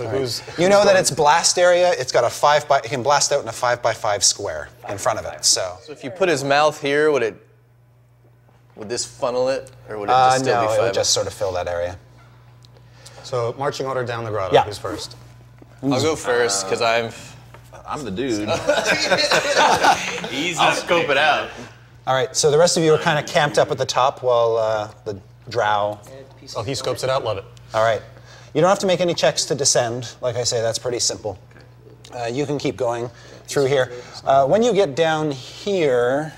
So who's you know that its blast area, it's got a it can blast out in a 5x5 square in front of it. So if you put his mouth here, would this funnel it, or would it just still be 5? No, it would just sort of fill that area. So marching order down the grotto. Yeah. Who's first? I'll go first because I'm the dude. I'll scope it out. All right, so the rest of you are kind of camped up at the top while the drow. Oh, he scopes it out. Love it. All right. You don't have to make any checks to descend. Like I say, that's pretty simple. You can keep going through here. When you get down here,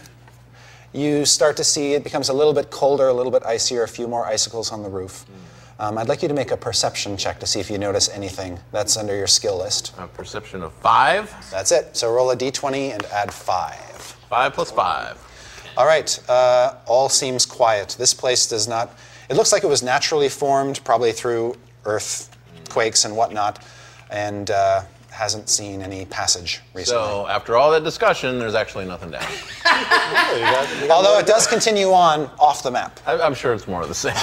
you start to see it becomes a little bit colder, a little bit icier, a few more icicles on the roof. I'd like you to make a perception check to see if you notice anything. That's under your skill list. A perception of 5. That's it. So roll a d20 and add 5. 5 plus 5. All right. All seems quiet. This place does not... It looks like it was naturally formed, probably through earthquakes and whatnot, and hasn't seen any passage recently. So after all that discussion, there's actually nothing down. Although it does continue on off the map. I'm sure it's more of the same.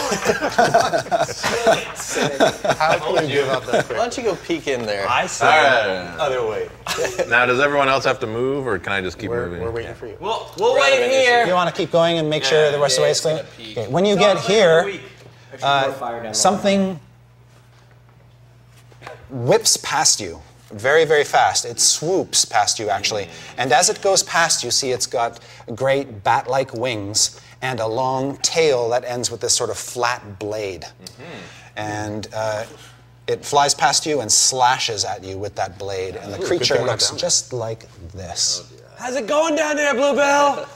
How can you give up that quick? Why don't you go peek in there? I say All right. other way. Now, does everyone else have to move, or can I just keep moving? We're waiting for you. We'll wait here. You want to keep going and make sure the rest of the way is clean? Okay. When you get here, something whips past you very, very fast. It swoops past you, actually. And as it goes past, you see it's got great bat-like wings and a long tail that ends with this sort of flat blade. And it flies past you and slashes at you with that blade. And the creature looks just like this. How's it going down there, Bluebell?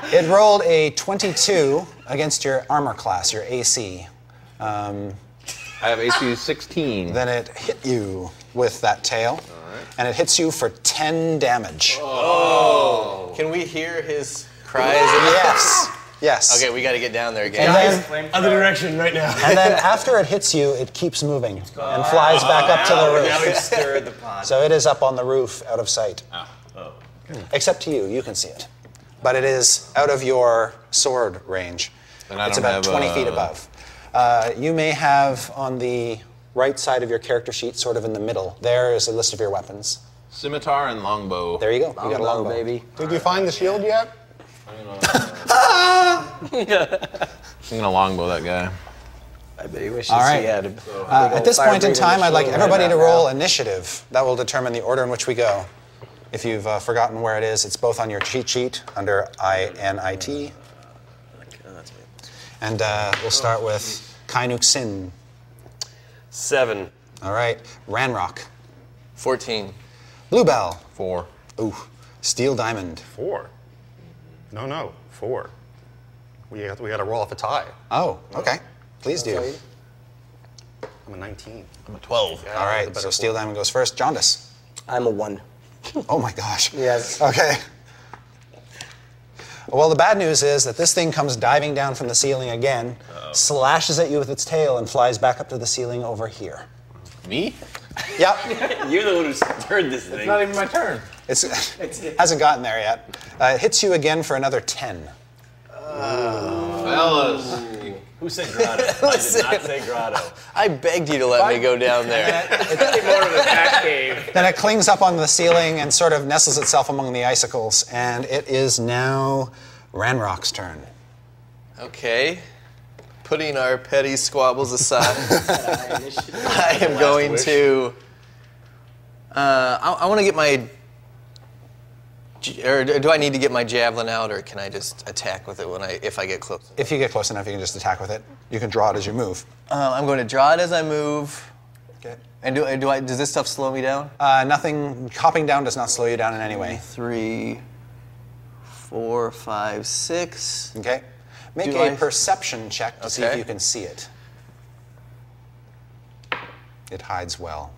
It rolled a 22 against your armor class, your AC. I have AC 16. Then it hit you with that tail, and it hits you for 10 damage. Oh. Can we hear his cries? Yes. Yes. Okay, we got to get down there again. And then, Other direction right now. and then after it hits you, it keeps moving and flies back up to the Now we've roof. stirred the pot. So it is up on the roof, out of sight. Except to you, you can see it. But it is out of your sword range. And I It's don't about have, 20 feet above. You may have on the right side of your character sheet, sort of in the middle, there is a list of your weapons. Scimitar and longbow. There you go. You got a longbow. baby. Did you find the shield yet? I'm gonna longbow that guy. I bet he wishes All right. he had At this point in time, I'd like everybody to roll initiative. That will determine the order in which we go. If you've forgotten where it is, it's both on your cheat sheet under INIT. And we'll start with Kainuk Sin. 7. All right. Ranrock. 14. Bluebell. 4. Ooh. Steel Diamond. 4. No, 4. We got to roll off a tie. Oh, okay. Please do. I'm a 19. I'm a 12. All right. So Steel Diamond goes first. Jaundice. I'm a 1. Oh my gosh. Yes. Okay. Well, the bad news is that this thing comes diving down from the ceiling again, slashes at you with its tail, and flies back up to the ceiling over here. Me? Yep. You're the one who stirred this thing. It's not even my turn. It hasn't gotten there yet. It hits you again for another 10. Fellas. Who said grotto? I did not say grotto. I begged you to let me go down there. It's more of a back cave. Then it clings up on the ceiling and sort of nestles itself among the icicles. And it is now Ranrock's turn. Okay. Putting our petty squabbles aside, I am going to. I want to get my. Or do I need to get my javelin out, or can I just attack with it if I get close? If you get close enough, you can just attack with it. You can draw it as you move. I'm going to draw it as I move. Okay. And does this stuff slow me down? Nothing. Hopping down does not slow you down in any way. 3, 4, 5, 6. Okay. Make Do a I- perception check to see if Okay. you can see it. It hides well.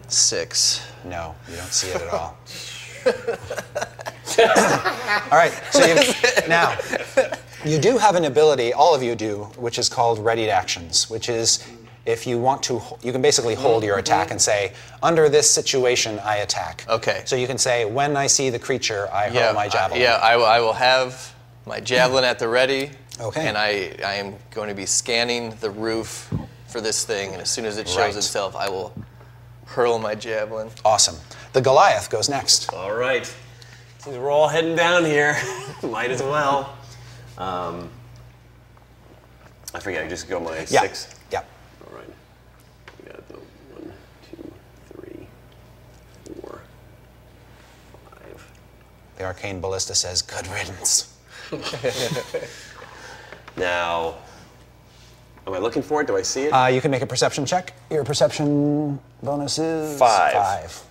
6. No, you don't see it at all. All right, so now, you do have an ability, all of you do, which is called readied actions, which is if you want to, you can basically hold your attack and say, under this situation, I attack. Okay. So you can say, when I see the creature, I hurl my javelin. I will have my javelin at the ready. Okay. And I am going to be scanning the roof for this thing, and as soon as it shows Right. itself, I will hurl my javelin. Awesome. The Goliath goes next. All right. Since we're all heading down here, might as well. I forget, I just go my Yeah. 6. Yeah. All right. We got the 1, 2, 3, 4, 5. The Arcane Ballista says, good riddance. Now, am I looking for it? Do I see it? You can make a perception check. Your perception bonus is 5.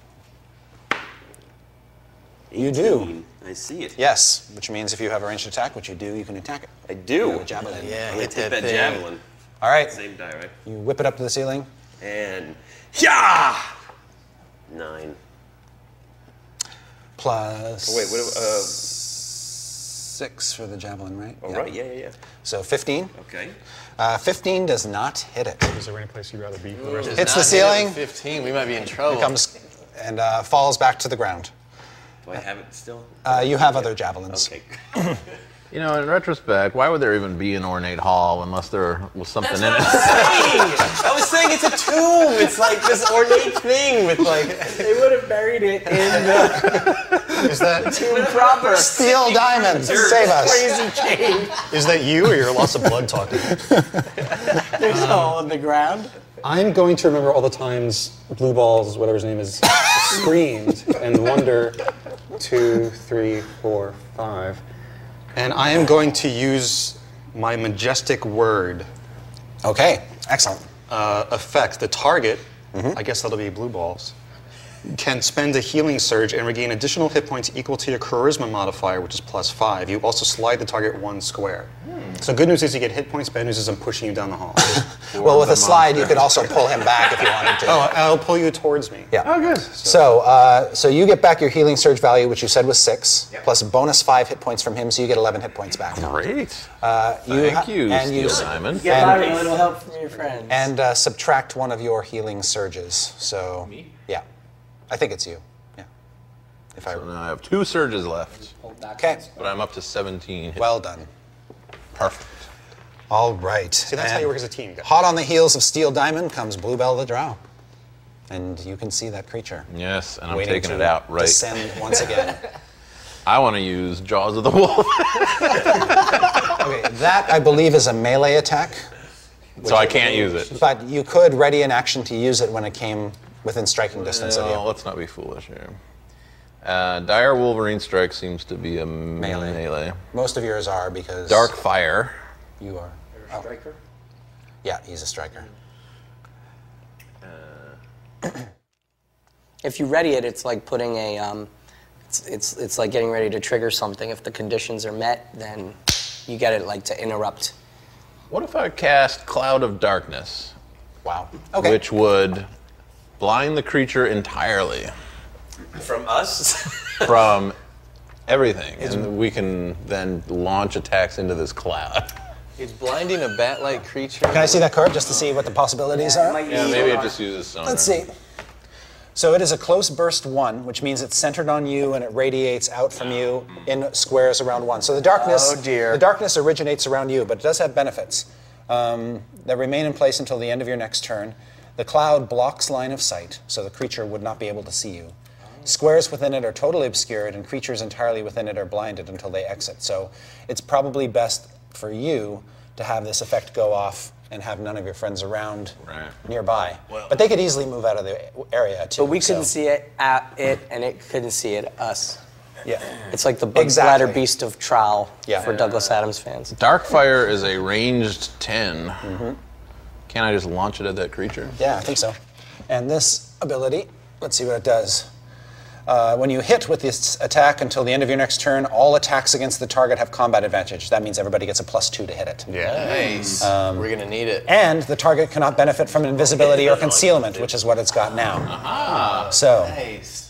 You do. 18. I see it. Yes, which means if you have a ranged attack, which you do, you can attack it. I You do. have a javelin. Yeah, I'm gonna hit take that thing. javelin. All right. Same die, right? You whip it up to the ceiling. And yeah, 9. Plus. Oh, wait, what? 6 for the javelin, right? Oh, right. Yeah. So 15. Okay. 15 does not hit it. Is there any place you'd rather be for the rest of Does Hits the not hit it ceiling. with 15. We might be in trouble. Comes and falls back to the ground. Do I have it still? You have other javelins. Okay. You know, in retrospect, why would there even be an ornate hall unless there was something in it? I was saying it's a tomb. It's like this ornate thing with like. They would have buried it in the Is that tomb proper. Steel diamonds, save us. Crazy cave. is that you or your loss of blood talking? There's a hole in the ground. I'm going to remember all the times Blue Balls, whatever his name is, screamed and wonder 2, 3, 4, 5. And I am going to use my majestic word Okay, excellent. effect. The target, I guess that'll be Blue Balls, can spend a healing surge and regain additional hit points equal to your charisma modifier, which is +5. You also slide the target 1 square. So good news is you get hit points, bad news is I'm pushing you down the hall. Well, with a slide, you could also pull him back if you wanted to. Oh, I'll pull you towards me. Yeah. Oh, good. So you get back your healing surge value, which you said was 6, plus bonus 5 hit points from him, so you get 11 hit points back. Great. Thank Thank you, and Steel you, Diamond. Get by with a little help from your friends. and subtract one of your healing surges. So me? Yeah, I think it's you. Yeah. If I So now I have 2 surges left, okay, but I'm up to 17 hit. well done. Perfect. All right. See, that's how you work as a team, guys. Hot on the heels of Steel Diamond comes Bluebell the Drow, and you can see that creature. Yes, and I'm waiting taking to it out right. Descend once again. I want to use Jaws of the Wolf. Okay, that I believe is a melee attack, So I can't use it. but you could ready an action to use it when it came within striking distance of No, you. let's not be foolish here. Dire Wolverine Strike seems to be a melee. Most of yours are because Dark Fire. you are. Oh. Striker? Yeah, he's a striker. If you ready it, it's like putting a, it's like getting ready to trigger something. If the conditions are met, then you get it like to interrupt. What if I cast Cloud of Darkness, Wow. Okay. which would blind the creature entirely From us? from everything, and we can then launch attacks into this cloud? It's blinding a bat-like creature. Can I see that card just to see what the possibilities are? Yeah, maybe it just uses sonar. Let's see. So it is a close burst 1, which means it's centered on you and it radiates out from you in squares around 1. So the darkness, Oh, dear. the darkness originates around you, but it does have benefits that remain in place until the end of your next turn. The cloud blocks line of sight, so the creature would not be able to see you. Squares within it are totally obscured, and creatures entirely within it are blinded until they exit. So it's probably best for you to have this effect go off and have none of your friends around Right. nearby. But they could easily move out of the area too. But we couldn't so- see it at it, and it couldn't see it us. Yeah. It's like the bug Exactly. bladder beast of Trowel Yeah. for Douglas Adams fans. Dark Fire is a ranged 10. Can I just launch it at that creature? Yeah, I think so. And this ability, let's see what it does. When you hit with this attack until the end of your next turn, all attacks against the target have combat advantage. That means everybody gets a +2 to hit it. Nice. We're gonna need it. And the target cannot benefit from invisibility or concealment, which is what it's got now. So, Nice.